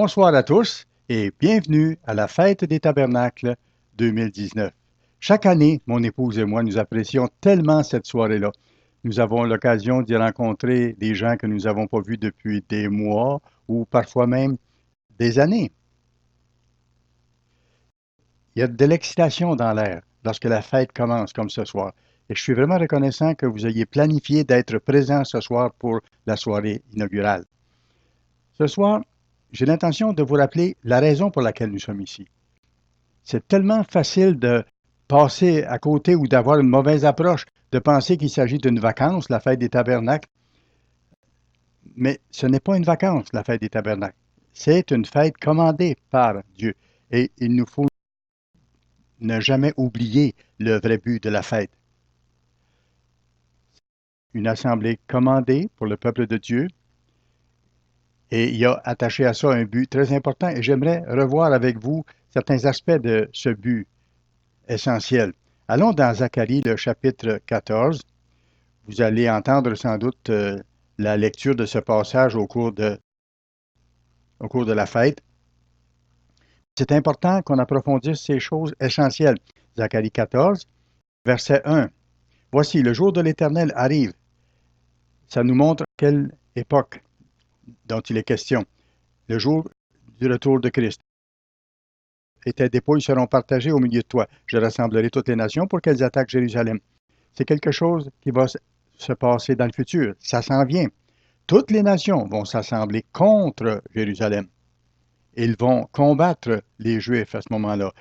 Bonsoir à tous et bienvenue à la Fête des Tabernacles 2019. Chaque année, mon épouse et moi, nous apprécions tellement cette soirée-là. Nous avons l'occasion d'y rencontrer des gens que nous n'avons pas vus depuis des mois ou parfois même des années. Il y a de l'excitation dans l'air lorsque la fête commence comme ce soir. Et je suis vraiment reconnaissant que vous ayez planifié d'être présent ce soir pour la soirée inaugurale. Ce soir, j'ai l'intention de vous rappeler la raison pour laquelle nous sommes ici. C'est tellement facile de passer à côté ou d'avoir une mauvaise approche, de penser qu'il s'agit d'une vacance, la fête des tabernacles, mais ce n'est pas une vacance, la fête des tabernacles. C'est une fête commandée par Dieu. Et il nous faut ne jamais oublier le vrai but de la fête. Une assemblée commandée pour le peuple de Dieu. Et il y a attaché à ça un but très important et j'aimerais revoir avec vous certains aspects de ce but essentiel. Allons dans Zacharie, le chapitre 14. Vous allez entendre sans doute la lecture de ce passage au cours de la fête. C'est important qu'on approfondisse ces choses essentielles. Zacharie 14, verset 1. Voici, le jour de l'Éternel arrive. Ça nous montre quelle époque dont il est question. Le jour du retour de Christ. Et tes dépouilles seront partagées au milieu de toi. Je rassemblerai toutes les nations pour qu'elles attaquent Jérusalem. C'est quelque chose qui va se passer dans le futur. Ça s'en vient. Toutes les nations vont s'assembler contre Jérusalem. Ils vont combattre les Juifs à ce moment-là.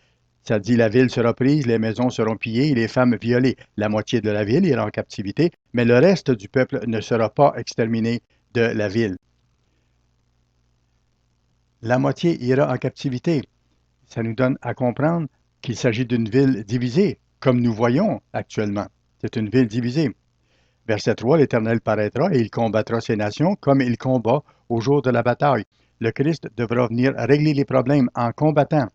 Ça dit la ville sera prise, les maisons seront pillées et les femmes violées. La moitié de la ville ira en captivité, mais le reste du peuple ne sera pas exterminé de la ville. La moitié ira en captivité. Ça nous donne à comprendre qu'il s'agit d'une ville divisée, comme nous voyons actuellement. C'est une ville divisée. Verset 3, l'Éternel paraîtra et il combattra ces nations comme il combat au jour de la bataille. Le Christ devra venir régler les problèmes en combattant.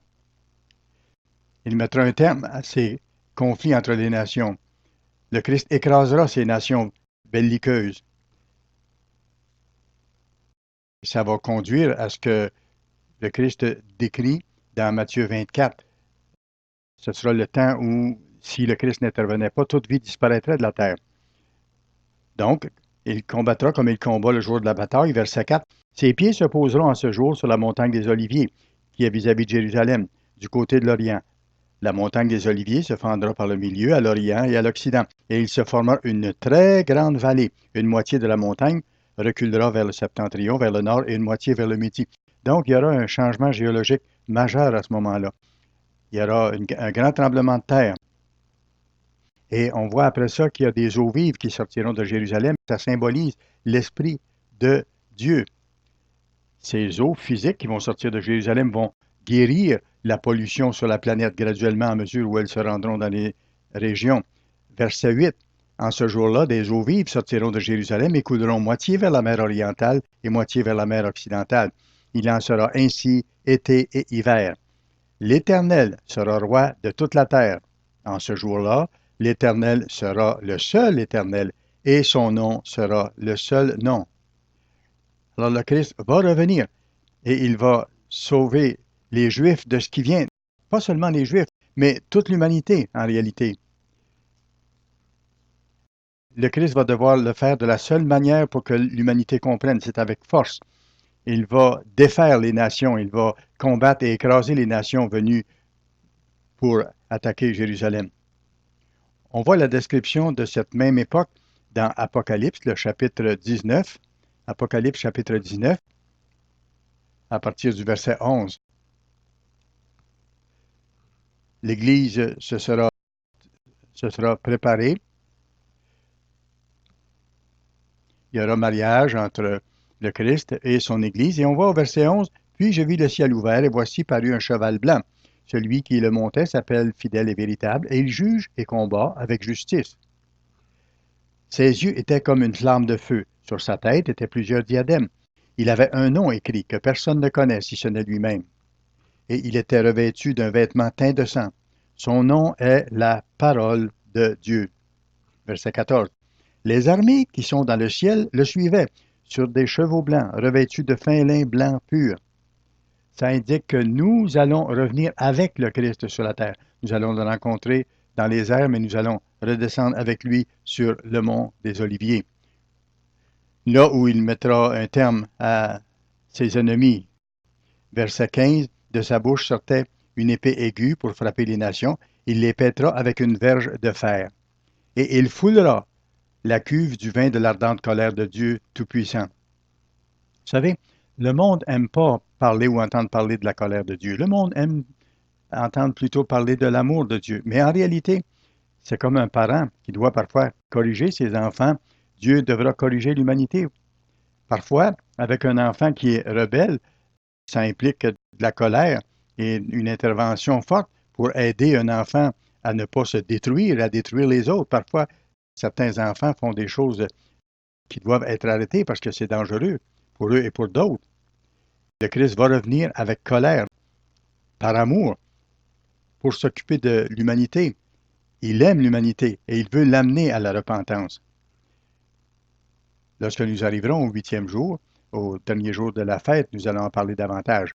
Il mettra un terme à ces conflits entre les nations. Le Christ écrasera ces nations belliqueuses. Ça va conduire à ce que le Christ décrit dans Matthieu 24. Ce sera le temps où, si le Christ n'intervenait pas, toute vie disparaîtrait de la terre. Donc, il combattra comme il combat le jour de la bataille. Verset 4. Ses pieds se poseront en ce jour sur la montagne des Oliviers, qui est vis-à-vis de Jérusalem, du côté de l'Orient. La montagne des Oliviers se fendra par le milieu, à l'Orient et à l'Occident, et il se formera une très grande vallée. Une moitié de la montagne reculera vers le septentrion, vers le nord, et une moitié vers le midi. Donc, il y aura un changement géologique majeur à ce moment-là. Il y aura un grand tremblement de terre. Et on voit après ça qu'il y a des eaux vives qui sortiront de Jérusalem. Ça symbolise l'Esprit de Dieu. Ces eaux physiques qui vont sortir de Jérusalem vont guérir la pollution sur la planète graduellement à mesure où elles se rendront dans les régions. Verset 8. En ce jour-là, des eaux vives sortiront de Jérusalem et couleront moitié vers la mer orientale et moitié vers la mer occidentale. Il en sera ainsi été et hiver. L'Éternel sera roi de toute la terre. En ce jour-là, l'Éternel sera le seul Éternel et son nom sera le seul nom. Alors le Christ va revenir et il va sauver les Juifs de ce qui vient. Pas seulement les Juifs, mais toute l'humanité en réalité. Le Christ va devoir le faire de la seule manière pour que l'humanité comprenne, c'est avec force. Il va défaire les nations, il va combattre et écraser les nations venues pour attaquer Jérusalem. On voit la description de cette même époque dans Apocalypse, le chapitre 19. Apocalypse, chapitre 19, à partir du verset 11. L'Église se sera préparée. Il y aura mariage entre le Christ et son Église. Et on voit au verset 11, « Puis je vis le ciel ouvert, et voici parut un cheval blanc. Celui qui le montait s'appelle fidèle et véritable, et il juge et combat avec justice. Ses yeux étaient comme une flamme de feu. Sur sa tête étaient plusieurs diadèmes. Il avait un nom écrit que personne ne connaît si ce n'est lui-même. Et il était revêtu d'un vêtement teint de sang. Son nom est la parole de Dieu. » Verset 14. Les armées qui sont dans le ciel le suivaient, sur des chevaux blancs, revêtus de fin lin blanc pur. ça indique que nous allons revenir avec le Christ sur la terre. Nous allons le rencontrer dans les airs, mais nous allons redescendre avec lui sur le mont des Oliviers, là où il mettra un terme à ses ennemis. Verset 15, de sa bouche sortait une épée aiguë pour frapper les nations. Il les pètera avec une verge de fer. Et il foulera la cuve du vin de l'ardente colère de Dieu Tout-Puissant. Vous savez, le monde n'aime pas parler ou entendre parler de la colère de Dieu. Le monde aime entendre plutôt parler de l'amour de Dieu. Mais en réalité, c'est comme un parent qui doit parfois corriger ses enfants. Dieu devra corriger l'humanité. Parfois, avec un enfant qui est rebelle, ça implique de la colère et une intervention forte pour aider un enfant à ne pas se détruire, à détruire les autres. Parfois, certains enfants font des choses qui doivent être arrêtées parce que c'est dangereux pour eux et pour d'autres. Le Christ va revenir avec colère, par amour, pour s'occuper de l'humanité. Il aime l'humanité et il veut l'amener à la repentance. Lorsque nous arriverons au 8e jour, au dernier jour de la fête, nous allons en parler davantage.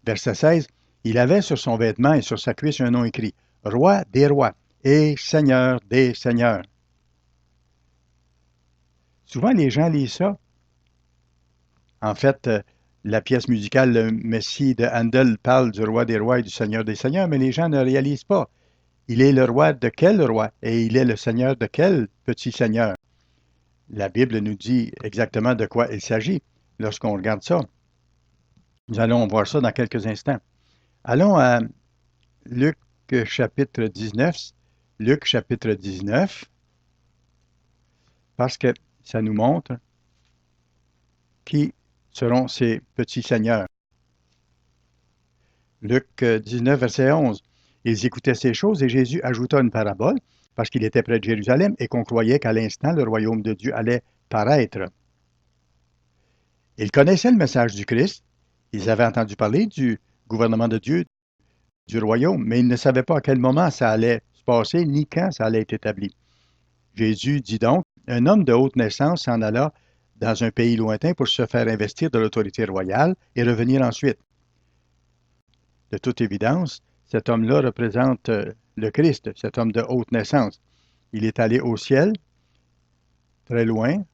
Verset 16, il avait sur son vêtement et sur sa cuisse un nom écrit, Roi des rois et Seigneur des seigneurs. Souvent, les gens lisent ça. En fait, la pièce musicale Le Messie de Handel parle du roi des rois et du Seigneur des seigneurs, mais les gens ne réalisent pas. Il est le roi de quel roi et il est le Seigneur de quel petit Seigneur? La Bible nous dit exactement de quoi il s'agit lorsqu'on regarde ça. Nous allons voir ça dans quelques instants. Allons à Luc chapitre 19. Luc chapitre 19, parce que ça nous montre qui seront ces petits seigneurs. Luc 19, verset 11. Ils écoutaient ces choses et Jésus ajouta une parabole parce qu'il était près de Jérusalem et qu'on croyait qu'à l'instant le royaume de Dieu allait paraître. Ils connaissaient le message du Christ, ils avaient entendu parler du gouvernement de Dieu, du royaume, mais ils ne savaient pas à quel moment ça allait se passer ni quand ça allait être établi. Jésus dit donc, un homme de haute naissance s'en alla dans un pays lointain pour se faire investir de l'autorité royale et revenir ensuite. De toute évidence, cet homme-là représente le Christ, cet homme de haute naissance. Il est allé au ciel, très loin.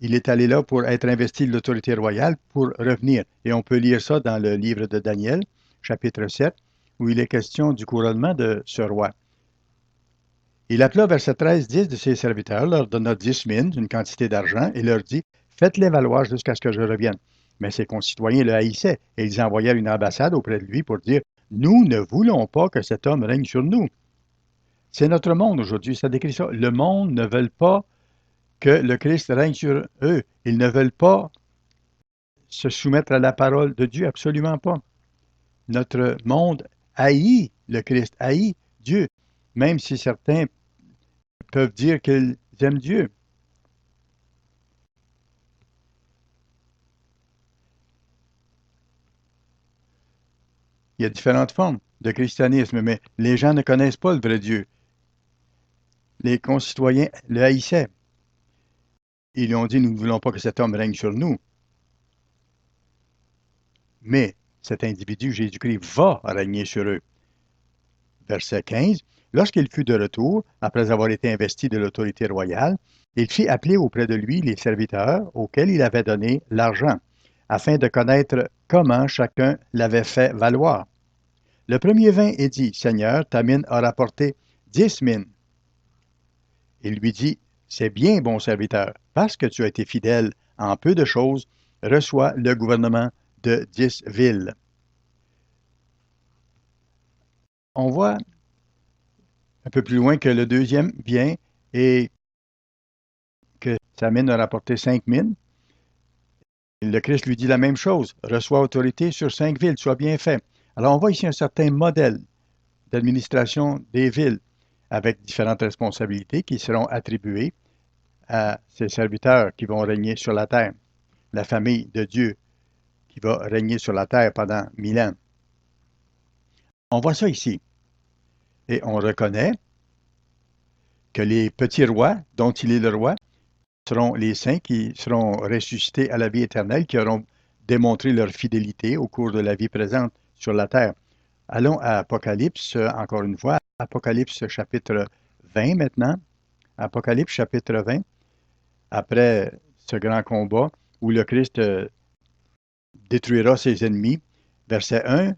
Il est allé là pour être investi de l'autorité royale pour revenir. Et on peut lire ça dans le livre de Daniel, chapitre 7, où il est question du couronnement de ce roi. Il appela verset 13 10 de ses serviteurs, leur donna 10 mines, une quantité d'argent, et leur dit, faites-les valoir jusqu'à ce que je revienne. Mais ses concitoyens le haïssaient, et ils envoyèrent une ambassade auprès de lui pour dire, nous ne voulons pas que cet homme règne sur nous. C'est notre monde aujourd'hui, ça décrit ça. Le monde ne veut pas que le Christ règne sur eux. Ils ne veulent pas se soumettre à la parole de Dieu, absolument pas. Notre monde haït le Christ, haït Dieu, même si certains peuvent dire qu'ils aiment Dieu. Il y a différentes formes de christianisme, mais les gens ne connaissent pas le vrai Dieu. Les concitoyens le haïssaient. Ils lui ont dit, nous ne voulons pas que cet homme règne sur nous. Mais cet individu, Jésus-Christ, va régner sur eux. Verset 15. Lorsqu'il fut de retour, après avoir été investi de l'autorité royale, il fit appeler auprès de lui les serviteurs auxquels il avait donné l'argent, afin de connaître comment chacun l'avait fait valoir. Le premier vint et dit, Seigneur, ta mine a rapporté 10 mines. Il lui dit, c'est bien, bon serviteur, parce que tu as été fidèle en peu de choses, reçois le gouvernement de 10 villes. On voit un peu plus loin que le deuxième vient et que sa mine a rapporté 5 mines. Le Christ lui dit la même chose, reçois autorité sur 5 villes, sois bien fait. Alors on voit ici un certain modèle d'administration des villes avec différentes responsabilités qui seront attribuées à ces serviteurs qui vont régner sur la terre, la famille de Dieu qui va régner sur la terre pendant 1000 ans. On voit ça ici. Et on reconnaît que les petits rois, dont il est le roi, seront les saints qui seront ressuscités à la vie éternelle, qui auront démontré leur fidélité au cours de la vie présente sur la terre. Allons à Apocalypse, encore une fois, Apocalypse chapitre 20 maintenant. Apocalypse chapitre 20, après ce grand combat où le Christ détruira ses ennemis. Verset 1.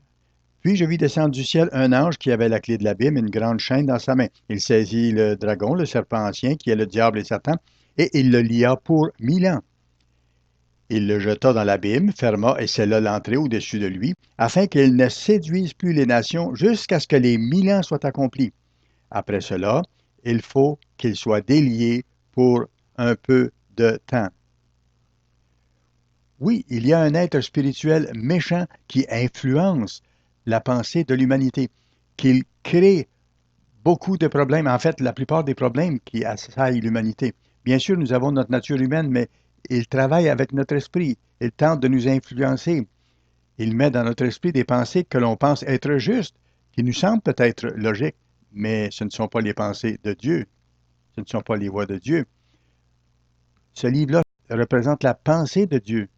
Puis je vis descendre du ciel un ange qui avait la clé de l'abîme, une grande chaîne dans sa main. Il saisit le dragon, le serpent ancien, qui est le diable et Satan, et il le lia pour 1000 ans. Il le jeta dans l'abîme, ferma et scella l'entrée au-dessus de lui, afin qu'il ne séduise plus les nations jusqu'à ce que les 1000 ans soient accomplis. Après cela, il faut qu'il soit délié pour un peu de temps. Oui, il y a un être spirituel méchant qui influence la pensée de l'humanité, qui crée beaucoup de problèmes, en fait, la plupart des problèmes qui assaillent l'humanité. Bien sûr, nous avons notre nature humaine, mais il travaille avec notre esprit. Il tente de nous influencer. Il met dans notre esprit des pensées que l'on pense être justes, qui nous semblent peut-être logiques, mais ce ne sont pas les pensées de Dieu. Ce ne sont pas les voies de Dieu. Ce livre-là représente la pensée de Dieu.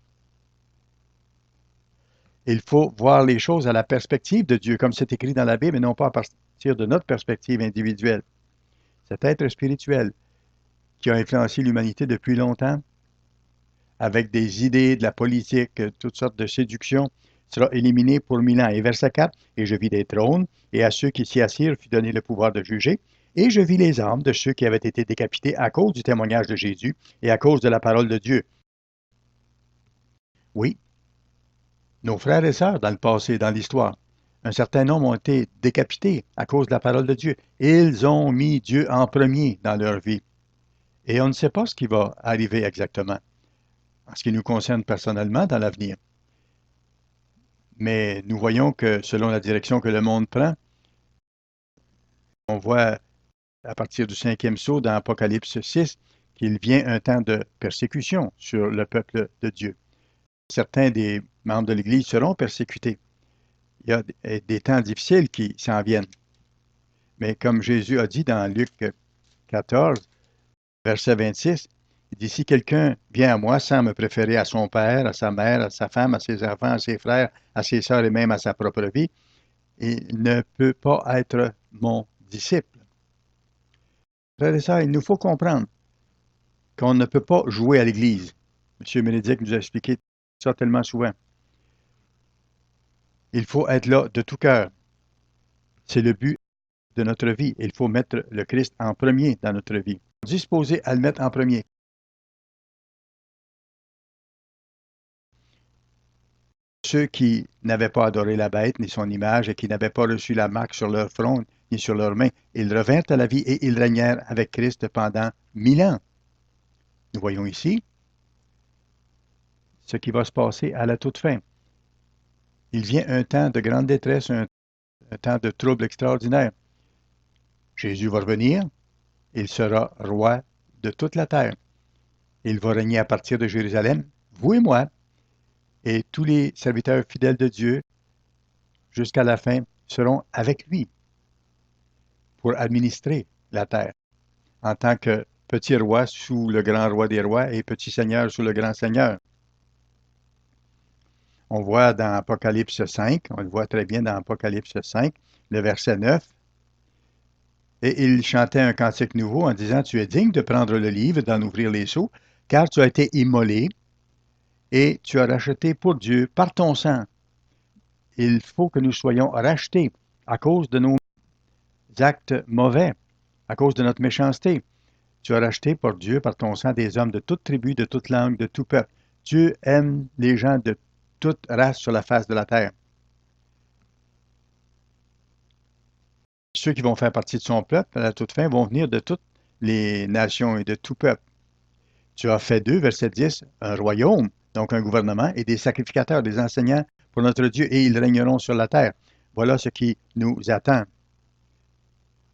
Il faut voir les choses à la perspective de Dieu, comme c'est écrit dans la Bible, et non pas à partir de notre perspective individuelle. Cet être spirituel qui a influencé l'humanité depuis longtemps, avec des idées, de la politique, toutes sortes de séductions, sera éliminé pour 1000 ans. Et verset 4, et je vis des trônes, et à ceux qui s'y assirent fut donné le pouvoir de juger, et je vis les âmes de ceux qui avaient été décapités à cause du témoignage de Jésus et à cause de la parole de Dieu. Oui, nos frères et sœurs dans le passé, dans l'histoire, un certain nombre ont été décapités à cause de la parole de Dieu. Ils ont mis Dieu en premier dans leur vie. Et on ne sait pas ce qui va arriver exactement, en ce qui nous concerne personnellement dans l'avenir. Mais nous voyons que selon la direction que le monde prend, on voit à partir du 5e sceau dans Apocalypse 6 qu'il vient un temps de persécution sur le peuple de Dieu. Certains des membres de l'Église seront persécutés. Il y a des temps difficiles qui s'en viennent. Mais comme Jésus a dit dans Luc 14, verset 26, il dit, si quelqu'un vient à moi sans me préférer à son père, à sa mère, à sa femme, à ses enfants, à ses frères, à ses sœurs et même à sa propre vie, il ne peut pas être mon disciple. Frères et sœurs, il nous faut comprendre qu'on ne peut pas jouer à l'Église. M. Bénédicte nous a expliqué ça tellement souvent. Il faut être là de tout cœur. C'est le but de notre vie. Il faut mettre le Christ en premier dans notre vie. Disposé à le mettre en premier. Ceux qui n'avaient pas adoré la bête ni son image et qui n'avaient pas reçu la marque sur leur front ni sur leurs mains, ils revinrent à la vie et ils régnèrent avec Christ pendant 1000 ans. Nous voyons ici ce qui va se passer à la toute fin. Il vient un temps de grande détresse, un temps de trouble extraordinaire. Jésus va revenir, il sera roi de toute la terre. Il va régner à partir de Jérusalem, vous et moi, et tous les serviteurs fidèles de Dieu, jusqu'à la fin, seront avec lui pour administrer la terre, en tant que petit roi sous le grand roi des rois et petit seigneur sous le grand seigneur. On voit dans Apocalypse 5, on le voit très bien dans Apocalypse 5, le verset 9, et il chantait un cantique nouveau en disant, tu es digne de prendre le livre, d'en ouvrir les sceaux, car tu as été immolé et tu as racheté pour Dieu par ton sang. Il faut que nous soyons rachetés à cause de nos actes mauvais, à cause de notre méchanceté. Tu as racheté pour Dieu par ton sang des hommes de toute tribu, de toute langue, de tout peuple. Dieu aime les gens de toute race sur la face de la terre. Ceux qui vont faire partie de son peuple, à la toute fin, vont venir de toutes les nations et de tout peuple. Tu as fait d'eux, verset 10, un royaume, donc un gouvernement, et des sacrificateurs, des enseignants pour notre Dieu, et ils régneront sur la terre. Voilà ce qui nous attend.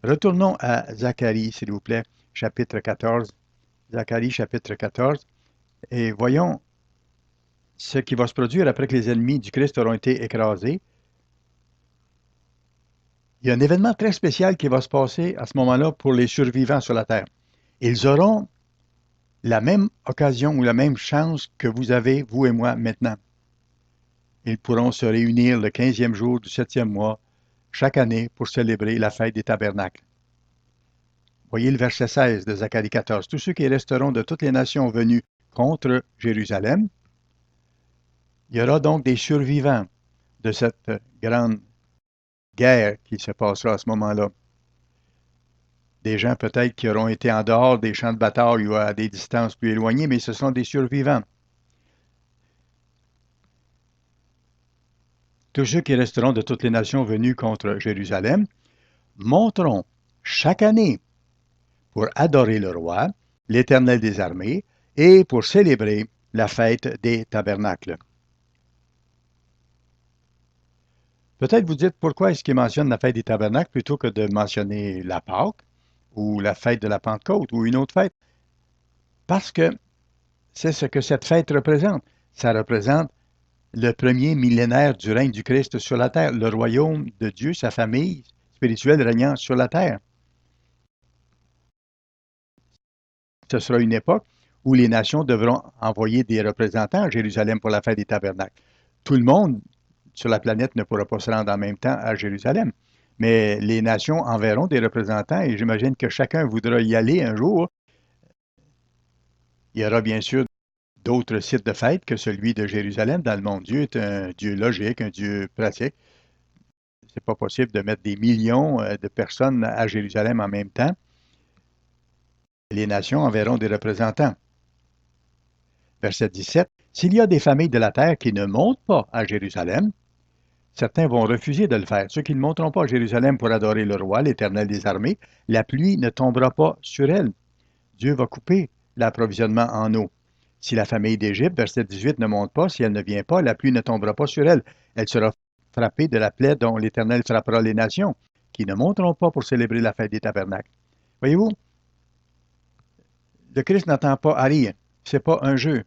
Retournons à Zacharie, s'il vous plaît, chapitre 14. Zacharie, chapitre 14, et voyons ce qui va se produire après que les ennemis du Christ auront été écrasés. Il y a un événement très spécial qui va se passer à ce moment-là pour les survivants sur la terre. Ils auront la même occasion ou la même chance que vous avez, vous et moi, maintenant. Ils pourront se réunir le 15e jour du 7e mois, chaque année, pour célébrer la fête des tabernacles. Voyez le verset 16 de Zacharie 14. Tous ceux qui resteront de toutes les nations venues contre Jérusalem, il y aura donc des survivants de cette grande guerre qui se passera à ce moment-là. Des gens peut-être qui auront été en dehors des champs de bataille ou à des distances plus éloignées, mais ce sont des survivants. Tous ceux qui resteront de toutes les nations venues contre Jérusalem monteront chaque année pour adorer le roi, l'Éternel des armées, et pour célébrer la fête des tabernacles. Peut-être vous dites pourquoi est-ce qu'il mentionne la fête des tabernacles plutôt que de mentionner la Pâque ou la fête de la Pentecôte ou une autre fête. Parce que c'est ce que cette fête représente. Ça représente le premier millénaire du règne du Christ sur la terre, le royaume de Dieu, sa famille spirituelle régnant sur la terre. Ce sera une époque où les nations devront envoyer des représentants à Jérusalem pour la fête des tabernacles. Tout le monde sur la planète ne pourra pas se rendre en même temps à Jérusalem, mais les nations enverront des représentants et j'imagine que chacun voudra y aller un jour. Il y aura bien sûr d'autres sites de fête que celui de Jérusalem dans le monde. Dieu est un Dieu logique, un Dieu pratique. C'est pas possible de mettre des millions de personnes à Jérusalem en même temps. Les nations enverront des représentants. Verset 17. S'il y a des familles de la terre qui ne montent pas à Jérusalem, certains vont refuser de le faire. Ceux qui ne monteront pas à Jérusalem pour adorer le roi, l'Éternel des armées, la pluie ne tombera pas sur elles. Dieu va couper l'approvisionnement en eau. Si la famille d'Égypte, verset 18, ne monte pas, si elle ne vient pas, la pluie ne tombera pas sur elle. Elle sera frappée de la plaie dont l'Éternel frappera les nations, qui ne monteront pas pour célébrer la fête des tabernacles. Voyez-vous, le Christ n'attend pas à rien. Ce n'est pas un jeu.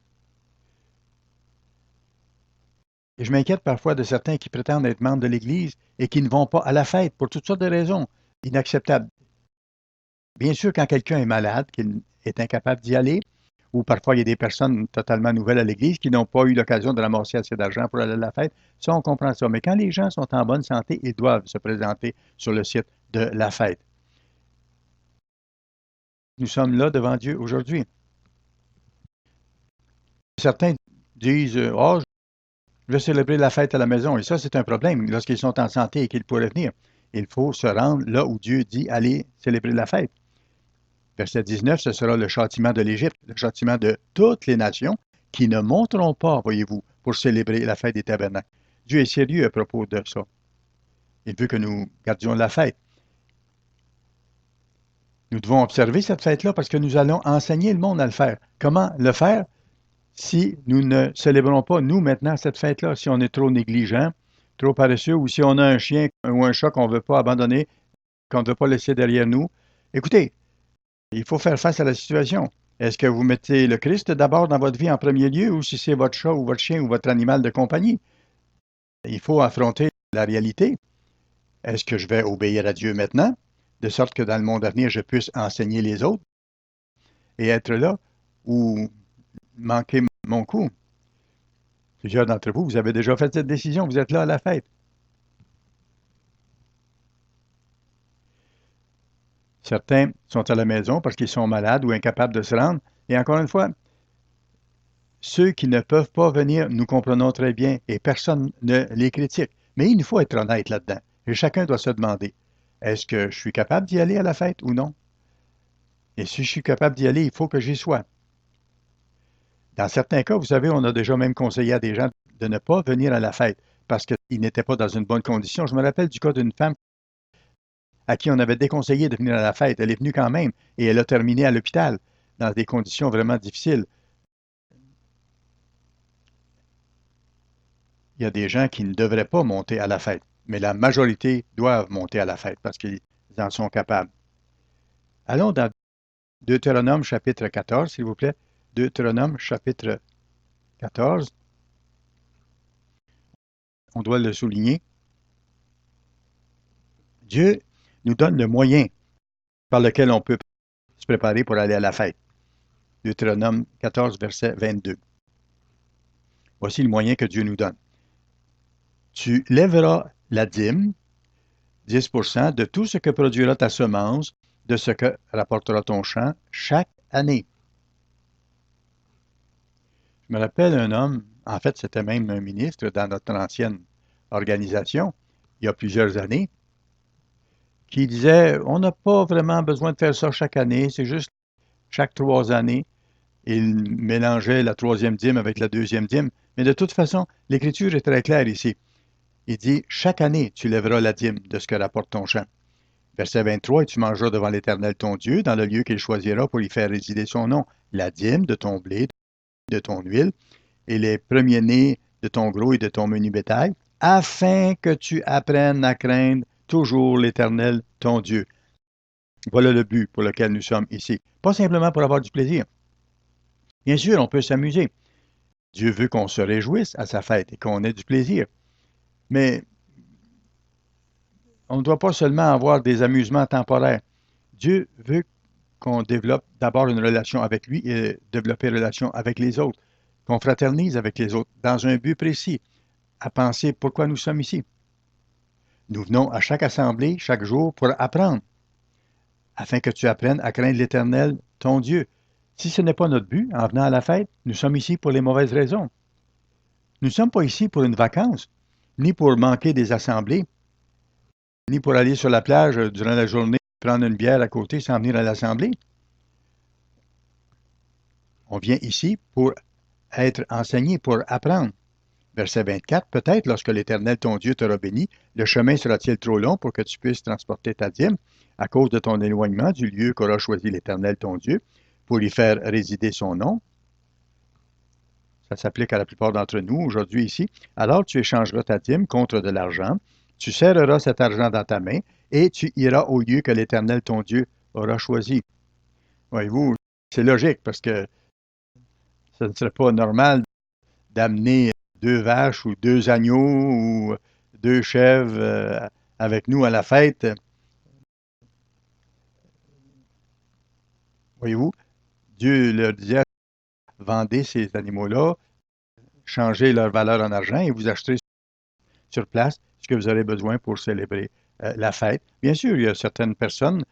Et je m'inquiète parfois de certains qui prétendent être membres de l'Église et qui ne vont pas à la fête pour toutes sortes de raisons inacceptables. Bien sûr, quand quelqu'un est malade, qu'il est incapable d'y aller, ou parfois il y a des personnes totalement nouvelles à l'Église qui n'ont pas eu l'occasion de ramasser assez d'argent pour aller à la fête, ça, on comprend ça. Mais quand les gens sont en bonne santé, ils doivent se présenter sur le site de la fête. Nous sommes là devant Dieu aujourd'hui. Certains disent, oh, je vais célébrer la fête à la maison. Et ça, c'est un problème lorsqu'ils sont en santé et qu'ils pourraient venir. Il faut se rendre là où Dieu dit aller célébrer la fête. Verset 19, ce sera le châtiment de l'Égypte, le châtiment de toutes les nations qui ne monteront pas, voyez-vous, pour célébrer la fête des tabernacles. Dieu est sérieux à propos de ça. Il veut que nous gardions la fête. Nous devons observer cette fête-là parce que nous allons enseigner le monde à le faire. Comment le faire si nous ne célébrons pas, nous, maintenant, cette fête-là, si on est trop négligent, trop paresseux, ou si on a un chien ou un chat qu'on ne veut pas abandonner, qu'on ne veut pas laisser derrière nous. Écoutez, il faut faire face à la situation. Est-ce que vous mettez le Christ d'abord dans votre vie en premier lieu ou si c'est votre chat ou votre chien ou votre animal de compagnie? Il faut affronter la réalité. Est-ce que je vais obéir à Dieu maintenant, de sorte que dans le monde à venir, je puisse enseigner les autres et être là ou manquer mon coup? Plusieurs d'entre vous, vous avez déjà fait cette décision, vous êtes là à la fête. Certains sont à la maison parce qu'ils sont malades ou incapables de se rendre. Et encore une fois, ceux qui ne peuvent pas venir, nous comprenons très bien et personne ne les critique. Mais il faut être honnête là-dedans. Et chacun doit se demander, est-ce que je suis capable d'y aller à la fête ou non? Et si je suis capable d'y aller, il faut que j'y sois. Dans certains cas, vous savez, on a déjà même conseillé à des gens de ne pas venir à la fête parce qu'ils n'étaient pas dans une bonne condition. Je me rappelle du cas d'une femme à qui on avait déconseillé de venir à la fête. Elle est venue quand même et elle a terminé à l'hôpital dans des conditions vraiment difficiles. Il y a des gens qui ne devraient pas monter à la fête, mais la majorité doivent monter à la fête parce qu'ils en sont capables. Allons dans Deutéronome chapitre 14, s'il vous plaît. Deutéronome chapitre 14. On doit le souligner. Dieu nous donne le moyen par lequel on peut se préparer pour aller à la fête. Deutéronome 14, verset 22. Voici le moyen que Dieu nous donne. Tu lèveras la dîme, 10% de tout ce que produira ta semence, de ce que rapportera ton champ chaque année. Je me rappelle un homme, en fait c'était même un ministre dans notre ancienne organisation, il y a plusieurs années, qui disait, on n'a pas vraiment besoin de faire ça chaque année, c'est juste chaque 3 années. Il mélangeait la troisième dîme avec la deuxième dîme, mais de toute façon, l'Écriture est très claire ici. Il dit, chaque année, tu lèveras la dîme de ce que rapporte ton champ. Verset 23, et tu mangeras devant l'Éternel ton Dieu, dans le lieu qu'il choisira pour y faire résider son nom, la dîme de ton blé, de ton huile, et les premiers-nés de ton gros et de ton menu bétail, afin que tu apprennes à craindre toujours l'Éternel ton Dieu. Voilà le but pour lequel nous sommes ici. Pas simplement pour avoir du plaisir. Bien sûr, on peut s'amuser. Dieu veut qu'on se réjouisse à sa fête et qu'on ait du plaisir. Mais on ne doit pas seulement avoir des amusements temporaires. Dieu veut qu'on développe d'abord une relation avec lui et développer une relation avec les autres, qu'on fraternise avec les autres dans un but précis, à penser pourquoi nous sommes ici. Nous venons à chaque assemblée, chaque jour, pour apprendre, afin que tu apprennes à craindre l'Éternel, ton Dieu. Si ce n'est pas notre but, en venant à la fête, nous sommes ici pour les mauvaises raisons. Nous ne sommes pas ici pour une vacance, ni pour manquer des assemblées, ni pour aller sur la plage durant la journée, prendre une bière à côté sans venir à l'assemblée. On vient ici pour être enseigné, pour apprendre. Verset 24, peut-être lorsque l'Éternel ton Dieu t'aura béni, le chemin sera-t-il trop long pour que tu puisses transporter ta dîme à cause de ton éloignement du lieu qu'aura choisi l'Éternel ton Dieu pour y faire résider son nom? Ça s'applique à la plupart d'entre nous aujourd'hui ici. Alors tu échangeras ta dîme contre de l'argent, tu serreras cet argent dans ta main et tu iras au lieu que l'Éternel ton Dieu aura choisi. Voyez-vous, c'est logique parce que ce ne serait pas normal d'amener 2 vaches ou 2 agneaux ou 2 chèvres avec nous à la fête. Voyez-vous, Dieu leur disait, vendez ces animaux-là, changez leur valeur en argent et vous acheterez sur place ce que vous aurez besoin pour célébrer la fête. Bien sûr, il y a certaines personnes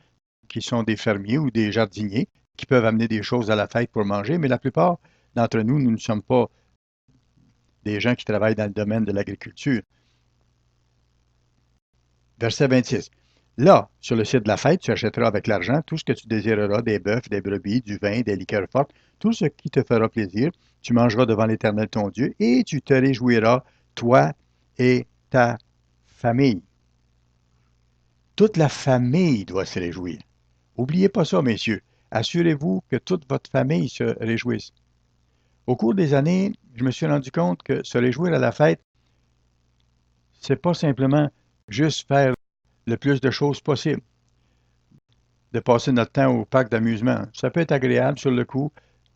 qui sont des fermiers ou des jardiniers qui peuvent amener des choses à la fête pour manger, mais la plupart d'entre nous, nous ne sommes pas des gens qui travaillent dans le domaine de l'agriculture. Verset 26. Là, sur le site de la fête, tu achèteras avec l'argent tout ce que tu désireras, des bœufs, des brebis, du vin, des liqueurs fortes, tout ce qui te fera plaisir. Tu mangeras devant l'Éternel ton Dieu et tu te réjouiras, toi et ta famille. Toute la famille doit se réjouir. N'oubliez pas ça, messieurs. Assurez-vous que toute votre famille se réjouisse. Au cours des années, je me suis rendu compte que se réjouir à la fête, c'est pas simplement juste faire le plus de choses possible, de passer notre temps au parc d'amusement. Ça peut être agréable sur le coup,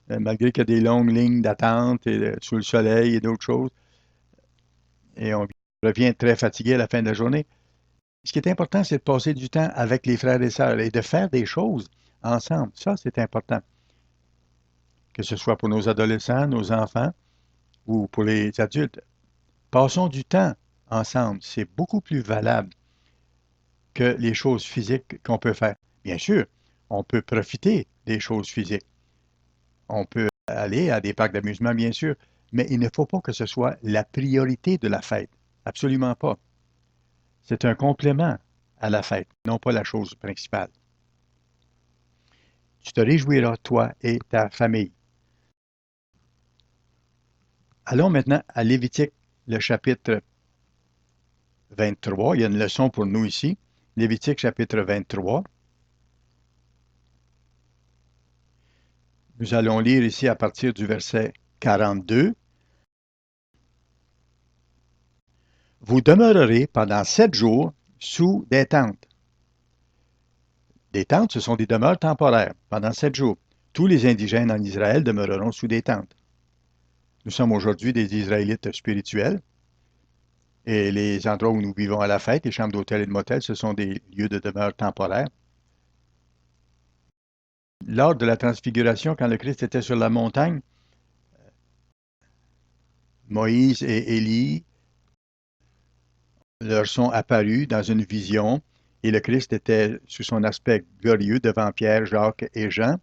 malgré qu'il y a des longues lignes d'attente et sous le soleil et d'autres choses, et on revient très fatigué à la fin de la journée. Ce qui est important, c'est de passer du temps avec les frères et sœurs et de faire des choses ensemble. Ça, c'est important. Que ce soit pour nos adolescents, nos enfants ou pour les adultes. Passons du temps ensemble. C'est beaucoup plus valable que les choses physiques qu'on peut faire. Bien sûr, on peut profiter des choses physiques. On peut aller à des parcs d'amusement, bien sûr, mais il ne faut pas que ce soit la priorité de la fête. Absolument pas. C'est un complément à la fête, non pas la chose principale. Tu te réjouiras, toi et ta famille. Allons maintenant à Lévitique, le chapitre 23. Il y a une leçon pour nous ici. Lévitique, chapitre 23. Nous allons lire ici à partir du verset 42. Vous demeurerez pendant 7 jours sous des tentes. Des tentes, ce sont des demeures temporaires pendant 7 jours. Tous les indigènes en Israël demeureront sous des tentes. Nous sommes aujourd'hui des Israélites spirituels et les endroits où nous vivons à la fête, les chambres d'hôtel et de motel, ce sont des lieux de demeure temporaires. lors de la transfiguration, quand le Christ était sur la montagne, Moïse et Élie leur sont apparus dans une vision et le Christ était sous son aspect glorieux devant Pierre, Jacques et Jean.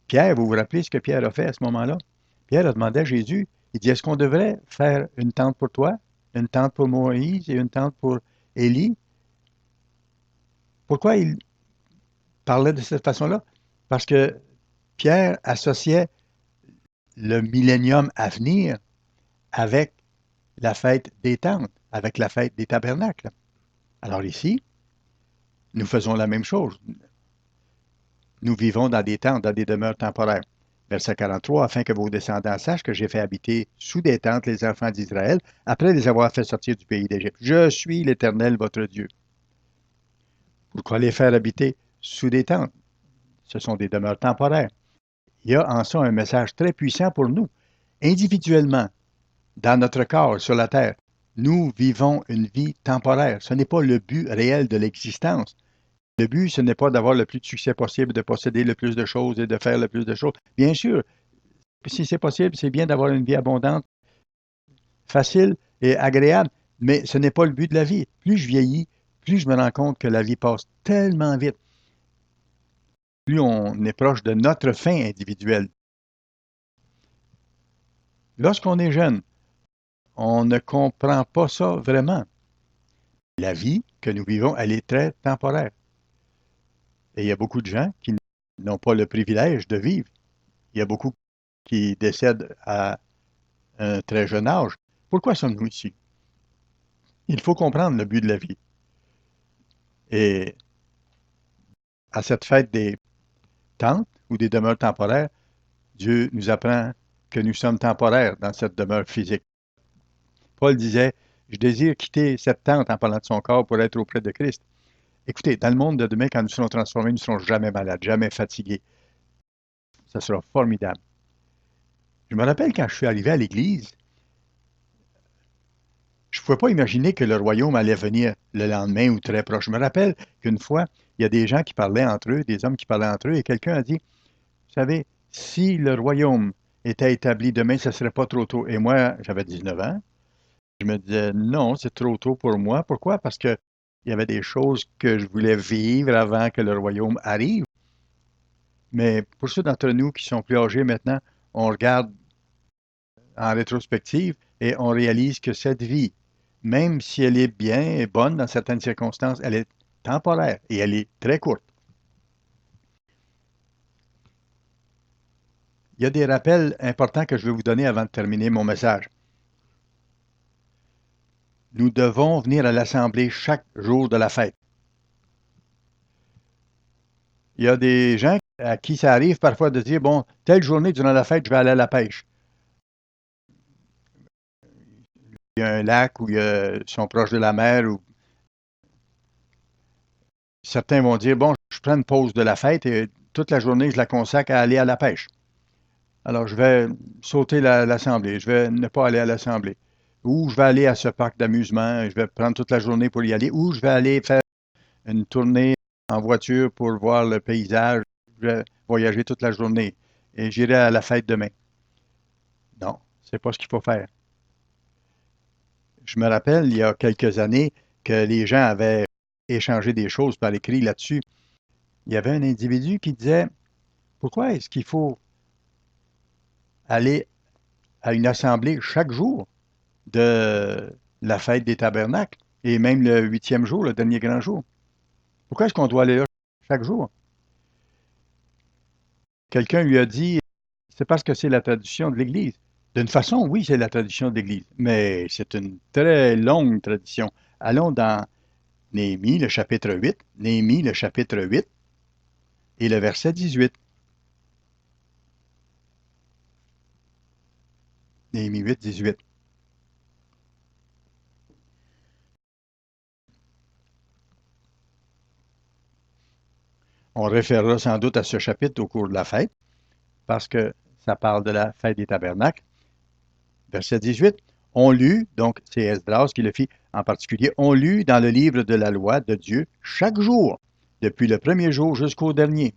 Pierre, vous vous rappelez ce que Pierre a fait à ce moment-là? Pierre a demandé à Jésus, il dit, est-ce qu'on devrait faire une tente pour toi, une tente pour Moïse et une tente pour Élie? Pourquoi il parlait de cette façon-là? Parce que Pierre associait le millénium à venir avec la fête des tentes, avec la fête des tabernacles. Alors ici, nous faisons la même chose. Nous vivons dans des tentes, dans des demeures temporaires. Verset 43, afin que vos descendants sachent que j'ai fait habiter sous des tentes les enfants d'Israël, après les avoir fait sortir du pays d'Égypte. Je suis l'Éternel, votre Dieu. Pourquoi les faire habiter sous des tentes? Ce sont des demeures temporaires. Il y a en ça un message très puissant pour nous. Individuellement, dans notre corps, sur la terre, nous vivons une vie temporaire. Ce n'est pas le but réel de l'existence. Le but, ce n'est pas d'avoir le plus de succès possible, de posséder le plus de choses et de faire le plus de choses. Bien sûr, si c'est possible, c'est bien d'avoir une vie abondante, facile et agréable, mais ce n'est pas le but de la vie. Plus je vieillis, plus je me rends compte que la vie passe tellement vite. Plus on est proche de notre fin individuelle. Lorsqu'on est jeune, on ne comprend pas ça vraiment. La vie que nous vivons, elle est très temporaire. Et il y a beaucoup de gens qui n'ont pas le privilège de vivre. Il y a beaucoup qui décèdent à un très jeune âge. Pourquoi sommes-nous ici? Il faut comprendre le but de la vie. Et à cette fête des tentes ou des demeures temporaires, Dieu nous apprend que nous sommes temporaires dans cette demeure physique. Paul disait, je désire quitter cette tente en parlant de son corps pour être auprès de Christ. Écoutez, dans le monde de demain, quand nous serons transformés, nous ne serons jamais malades, jamais fatigués. Ça sera formidable. Je me rappelle quand je suis arrivé à l'Église, je ne pouvais pas imaginer que le royaume allait venir le lendemain ou très proche. Je me rappelle qu'une fois, il y a des gens qui parlaient entre eux, des hommes qui parlaient entre eux, et quelqu'un a dit, vous savez, si le royaume était établi demain, ce ne serait pas trop tôt. Et moi, j'avais 19 ans. Je me disais, non, c'est trop tôt pour moi. Pourquoi? Parce qu'il y avait des choses que je voulais vivre avant que le royaume arrive. Mais pour ceux d'entre nous qui sont plus âgés maintenant, on regarde en rétrospective et on réalise que cette vie, même si elle est bien et bonne dans certaines circonstances, elle est temporaire et elle est très courte. Il y a des rappels importants que je vais vous donner avant de terminer mon message. Nous devons venir à l'Assemblée chaque jour de la fête. Il y a des gens à qui ça arrive parfois de dire, bon, telle journée durant la fête, je vais aller à la pêche. Il y a un lac où ils sont proches de la mer, ou certains vont dire, bon, je prends une pause de la fête et toute la journée, je la consacre à aller à la pêche. Alors, je vais sauter l'Assemblée, je vais ne pas aller à l'Assemblée. Ou je vais aller à ce parc d'amusement, je vais prendre toute la journée pour y aller. Ou je vais aller faire une tournée en voiture pour voir le paysage. Je vais voyager toute la journée et j'irai à la fête demain. Non, c'est pas ce qu'il faut faire. Je me rappelle, il y a quelques années, que les gens avaient échangé des choses par écrit là-dessus. Il y avait un individu qui disait, pourquoi est-ce qu'il faut aller à une assemblée chaque jour de la fête des tabernacles et même le huitième jour, le dernier grand jour? Pourquoi est-ce qu'on doit aller là chaque jour? Quelqu'un lui a dit, c'est parce que c'est la tradition de l'Église. D'une façon, oui, c'est la tradition de l'Église, mais c'est une très longue tradition. Allons dans Néhémie, le chapitre 8, Néhémie, le chapitre 8 et le verset 18. Néhémie 8, 18. On référera sans doute à ce chapitre au cours de la fête, parce que ça parle de la fête des tabernacles. Verset 18. On lut, donc c'est Esdras qui le fit en particulier, on lut dans le livre de la loi de Dieu chaque jour, depuis le premier jour jusqu'au dernier.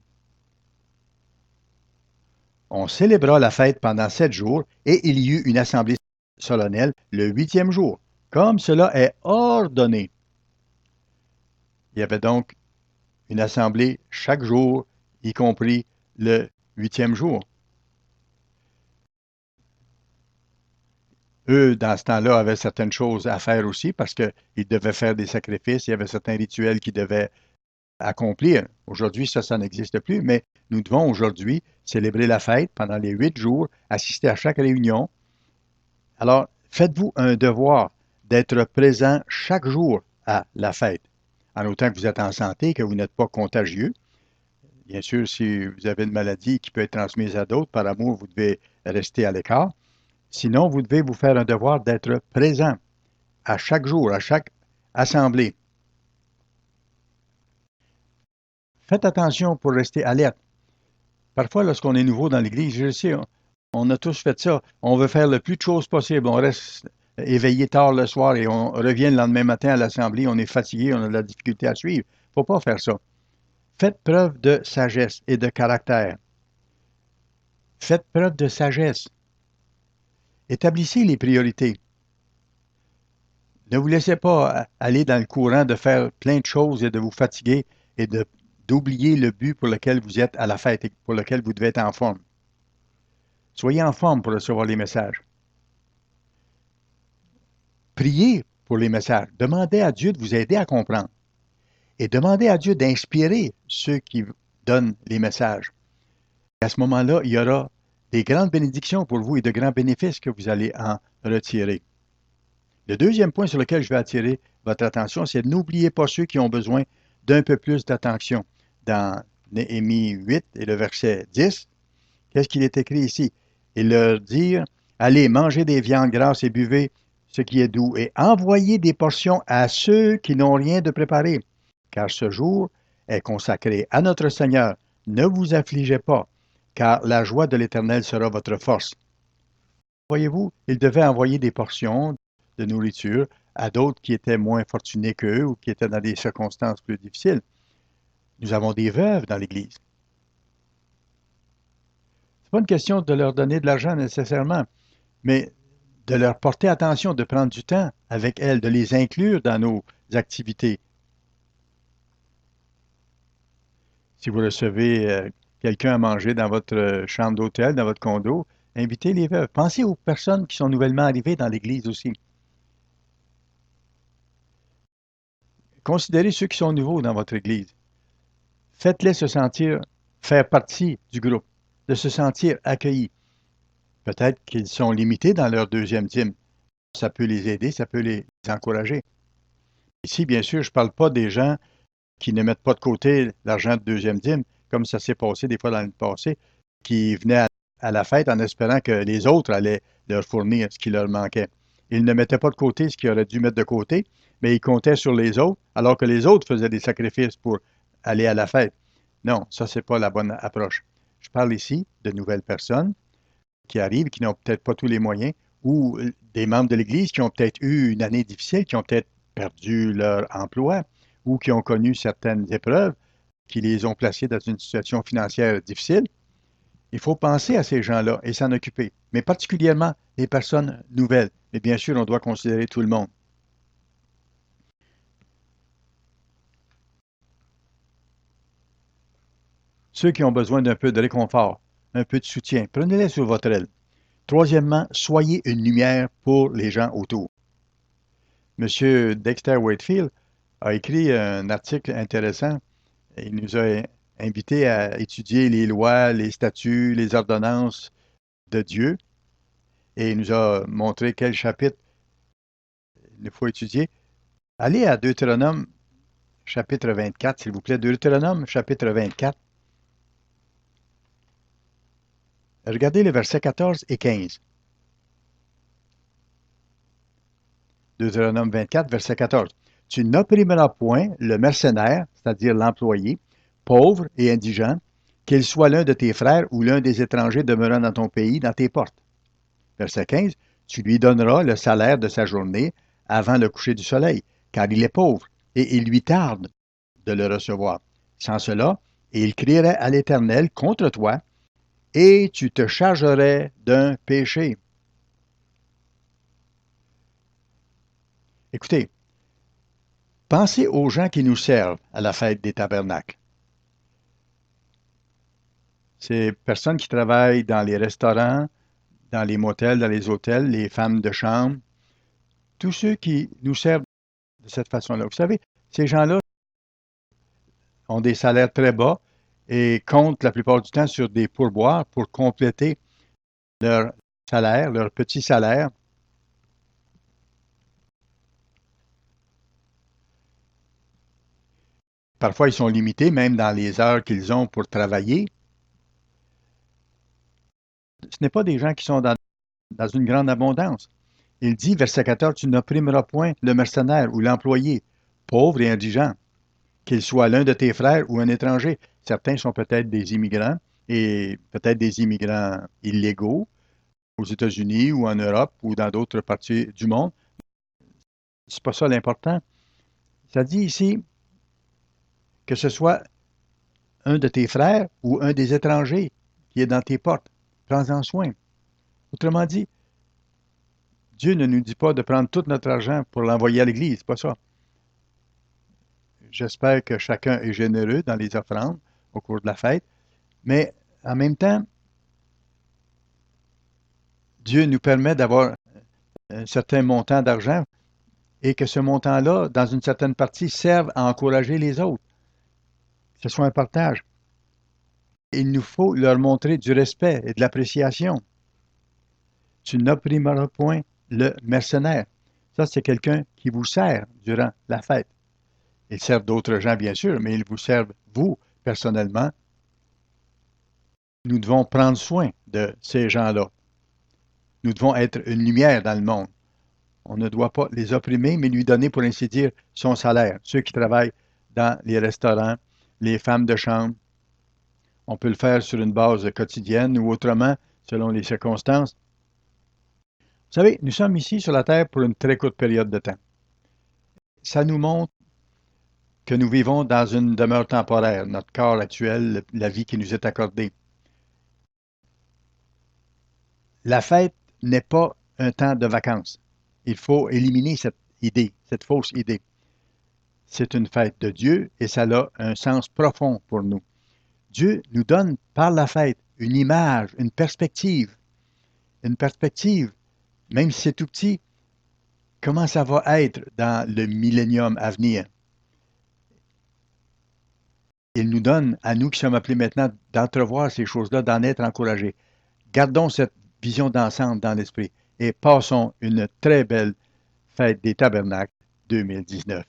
On célébra la fête pendant 7 jours, et il y eut une assemblée solennelle le 8e jour, comme cela est ordonné. Il y avait donc une assemblée chaque jour, y compris le 8e jour. Eux, dans ce temps-là, avaient certaines choses à faire aussi parce qu'ils devaient faire des sacrifices, il y avait certains rituels qu'ils devaient accomplir. Aujourd'hui, ça n'existe plus, mais nous devons aujourd'hui célébrer la fête pendant les 8 jours, assister à chaque réunion. Alors, faites-vous un devoir d'être présent chaque jour à la fête, en autant que vous êtes en santé, que vous n'êtes pas contagieux. Bien sûr, si vous avez une maladie qui peut être transmise à d'autres, par amour, vous devez rester à l'écart. Sinon, vous devez vous faire un devoir d'être présent à chaque jour, à chaque assemblée. Faites attention pour rester alerte. Parfois, lorsqu'on est nouveau dans l'Église, je le sais, on a tous fait ça. On veut faire le plus de choses possible. On reste éveillé tard le soir et on revient le lendemain matin à l'Assemblée. On est fatigué, on a de la difficulté à suivre. Il ne faut pas faire ça. Faites preuve de sagesse et de caractère. Faites preuve de sagesse. Établissez les priorités. Ne vous laissez pas aller dans le courant de faire plein de choses et de vous fatiguer et d'oublier le but pour lequel vous êtes à la fête et pour lequel vous devez être en forme. Soyez en forme pour recevoir les messages. Priez pour les messages. Demandez à Dieu de vous aider à comprendre. Et demandez à Dieu d'inspirer ceux qui donnent les messages. Et à ce moment-là, il y aura des grandes bénédictions pour vous et de grands bénéfices que vous allez en retirer. Le deuxième point sur lequel je vais attirer votre attention, c'est n'oubliez pas ceux qui ont besoin d'un peu plus d'attention. Dans Néhémie 8 et le verset 10, qu'est-ce qu'il est écrit ici? Il leur dit, allez, mangez des viandes grasses et buvez ce qui est doux, et envoyez des portions à ceux qui n'ont rien de préparé, car ce jour est consacré à notre Seigneur. Ne vous affligez pas, car la joie de l'Éternel sera votre force. Voyez-vous, ils devaient envoyer des portions de nourriture à d'autres qui étaient moins fortunés qu'eux ou qui étaient dans des circonstances plus difficiles. Nous avons des veuves dans l'Église. Ce n'est pas une question de leur donner de l'argent nécessairement, mais de leur porter attention, de prendre du temps avec elles, de les inclure dans nos activités. Si vous recevez quelqu'un à manger dans votre chambre d'hôtel, dans votre condo, invitez les veuves. Pensez aux personnes qui sont nouvellement arrivées dans l'Église aussi. Considérez ceux qui sont nouveaux dans votre Église. Faites-les se sentir, faire partie du groupe, de se sentir accueillis. Peut-être qu'ils sont limités dans leur deuxième dîme. Ça peut les aider, ça peut les encourager. Ici, bien sûr, je ne parle pas des gens qui ne mettent pas de côté l'argent de deuxième dîme, comme ça s'est passé des fois dans le passé, qui venaient à la fête en espérant que les autres allaient leur fournir ce qui leur manquait. Ils ne mettaient pas de côté ce qu'ils auraient dû mettre de côté, mais ils comptaient sur les autres, alors que les autres faisaient des sacrifices pour aller à la fête. Non, ça, c'est pas la bonne approche. Je parle ici de nouvelles personnes qui arrivent, qui n'ont peut-être pas tous les moyens, ou des membres de l'Église qui ont peut-être eu une année difficile, qui ont peut-être perdu leur emploi, ou qui ont connu certaines épreuves qui les ont placés dans une situation financière difficile. Il faut penser à ces gens-là et s'en occuper, mais particulièrement les personnes nouvelles. Et bien sûr, on doit considérer tout le monde. Ceux qui ont besoin d'un peu de réconfort, un peu de soutien, prenez-les sur votre aile. Troisièmement, soyez une lumière pour les gens autour. Monsieur Dexter Whitefield a écrit un article intéressant. Il nous a invités à étudier les lois, les statuts, les ordonnances de Dieu et il nous a montré quel chapitre il faut étudier. Allez à Deutéronome chapitre 24, s'il vous plaît. Deutéronome chapitre 24. Regardez les versets 14 et 15. Deutéronome 24, verset 14. Tu n'opprimeras point le mercenaire, c'est-à-dire l'employé, pauvre et indigent, qu'il soit l'un de tes frères ou l'un des étrangers demeurant dans ton pays, dans tes portes. Verset 15. Tu lui donneras le salaire de sa journée avant le coucher du soleil, car il est pauvre, et il lui tarde de le recevoir. sans cela, et il crierait à l'Éternel contre toi, et tu te chargerais d'un péché. Écoutez, pensez aux gens qui nous servent à la fête des tabernacles. Ces personnes qui travaillent dans les restaurants, dans les motels, dans les hôtels, les femmes de chambre, tous ceux qui nous servent de cette façon-là. Vous savez, ces gens-là ont des salaires très bas et comptent la plupart du temps sur des pourboires pour compléter leur salaire, leur petit salaire. Parfois, ils sont limités même dans les heures qu'ils ont pour travailler. Ce n'est pas des gens qui sont dans une grande abondance. Il dit, verset 14, tu n'opprimeras point le mercenaire ou l'employé, pauvre et indigent, qu'il soit l'un de tes frères ou un étranger. Certains sont peut-être des immigrants et peut-être des immigrants illégaux aux États-Unis ou en Europe ou dans d'autres parties du monde. C'est pas ça l'important. Ça dit ici que ce soit un de tes frères ou un des étrangers qui est dans tes portes. Prends-en soin. Autrement dit, Dieu ne nous dit pas de prendre tout notre argent pour l'envoyer à l'Église, c'est pas ça. J'espère que chacun est généreux dans les offrandes au cours de la fête, mais en même temps, Dieu nous permet d'avoir un certain montant d'argent et que ce montant-là, dans une certaine partie, serve à encourager les autres, que ce soit un partage. Il nous faut leur montrer du respect et de l'appréciation. Tu n'opprimeras point le mercenaire. Ça, c'est quelqu'un qui vous sert durant la fête. Ils servent d'autres gens, bien sûr, mais ils vous servent, vous, personnellement. Nous devons prendre soin de ces gens-là. Nous devons être une lumière dans le monde. On ne doit pas les opprimer, mais lui donner, pour ainsi dire, son salaire. Ceux qui travaillent dans les restaurants, les femmes de chambre, on peut le faire sur une base quotidienne ou autrement, selon les circonstances. Vous savez, nous sommes ici sur la Terre pour une très courte période de temps. Ça nous montre que nous vivons dans une demeure temporaire, notre corps actuel, la vie qui nous est accordée. La fête n'est pas un temps de vacances. Il faut éliminer cette idée, cette fausse idée. C'est une fête de Dieu et ça a un sens profond pour nous. Dieu nous donne par la fête une image, une perspective, même si c'est tout petit, comment ça va être dans le millénium à venir. Il nous donne, à nous qui sommes appelés maintenant, d'entrevoir ces choses-là, d'en être encouragés. Gardons cette vision d'ensemble dans l'esprit et passons une très belle fête des tabernacles 2019.